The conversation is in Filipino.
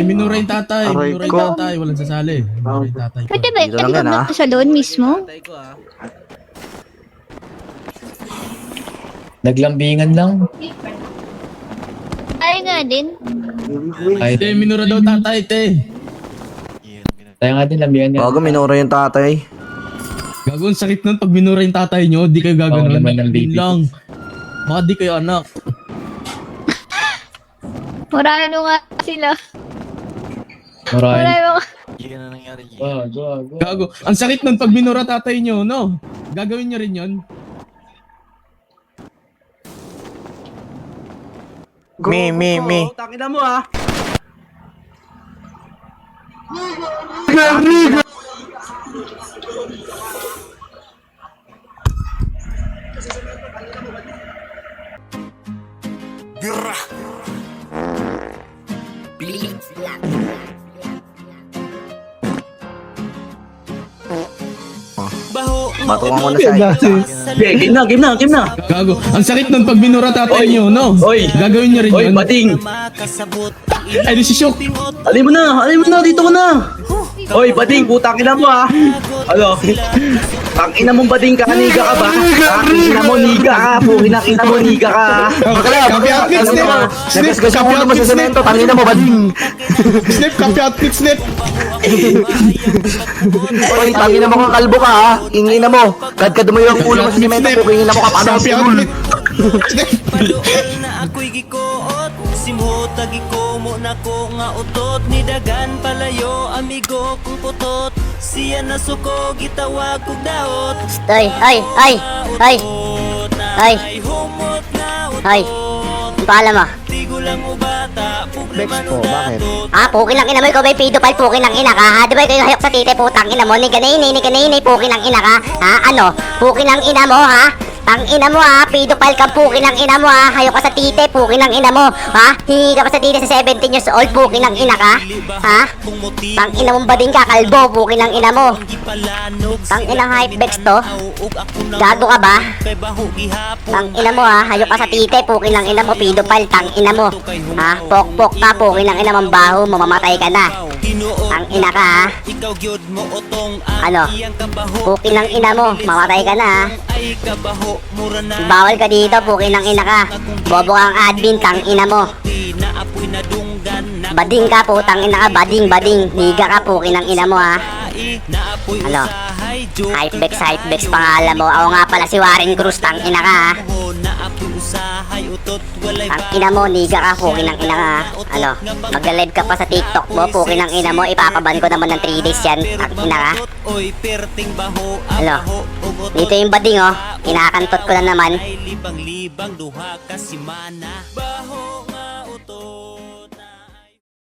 minura yung tatay. Aray Minura yung ko. tatay. Walang sasali. Minura yung tatay ko. Pwede ba? Dito lang Pwede yan, ba ah. sa salon mismo? Naglambingan lang. Ay nga din. Kahit Te, minura daw tatay, te. tayo nga din, lambingan nga. Bago minura yung tatay. Gago, ang sakit nun pag minura yung tatay nyo. Di kayo Oo gaganon. naman ng baby. Yun lang. Baka di kayo anak. Marano nga sila. Maraming. Marano nga. Go. Gago. Ang sakit nun pag minura tatay nyo, no? Gagawin nyo rin yun. Me. Tangina mo ah. Matuwa mo na sa Game na. Gago. Ang sakit nun pag minura tatay nyo, no? Oy. Gagawin nyo rin Oy, yun. bading. Ay, di si Shook. Alin mo na, dito ka na. Oy, bading, putang ina mo ah. Ano? Tangina mong bading ka, niga ka ba? Tangina mo, niga ka. Pukinang mo, niga ka. Copy outfit, snip. Snip, Nagasgas ang ulo mo sa semento. Tangina mo, bading. Snip, copy outfit, snip. Oy, tangina mo kang kalbo ka ha. Ingina mo. Kadkad mo yung ulo mo sa semento. Pukingin ako ka paano Copy sa outfit. Snip. na ako'y gikuot Simhota gikomo na ko nga utot Ni dagan palayo amigo kong putot Siya na suko gitawag kong daot Ay! humot na Ay! utot Ang paalam mo? Tigo lang ubata Puglaman o datot Pukin lang ina mo, ikaw ba'y pedofile, pukin lang ina ka, ha? Di ba kayo hayok sa tite, putang ina mo, ni kanini, pukin lang ina ka, ha? Ano? Pukin lang ina mo, ha? Tang ina mo, ha? Pedofile ka, pukin lang ina mo, ha? Hayok ka sa tite, pukin lang ina mo, ha? Hingi ka pa sa tite sa 17 years old, pukin lang ina ka, ha? Tang ina mong bading ka, kalbo, pukin lang ina mo. Tang ina hypebex to? Gago ka ba? Tang ina mo, ha? Hayok ka sa tite, pukin lang ina mo, pedofile, tang ina mo. Ha? Pok ka, pukin lang ina mong baho, mamamatay ka na. Ang ina ka, ha? Ano? Pukin lang ina mo, mamatay ka na, ha? Bawal ka dito, pukin lang ina ka. Bobo kang admin, tang ina mo. Bading ka, putang ina ka, bading. Liga ka, pukin lang ina mo, ha? Ano? Hypebex pangalan mo. Ako nga pala si Warren Cruz, tang ina ka, ha? Tang ina mo, niga ka, pukin ng ina ka. Ano, mag-live ka pa sa TikTok mo, pukin ng ina mo, ipapaban ko naman ng 3 days yan, tang ina ka. Ano, dito yung bading oh, kinakantot ko na naman.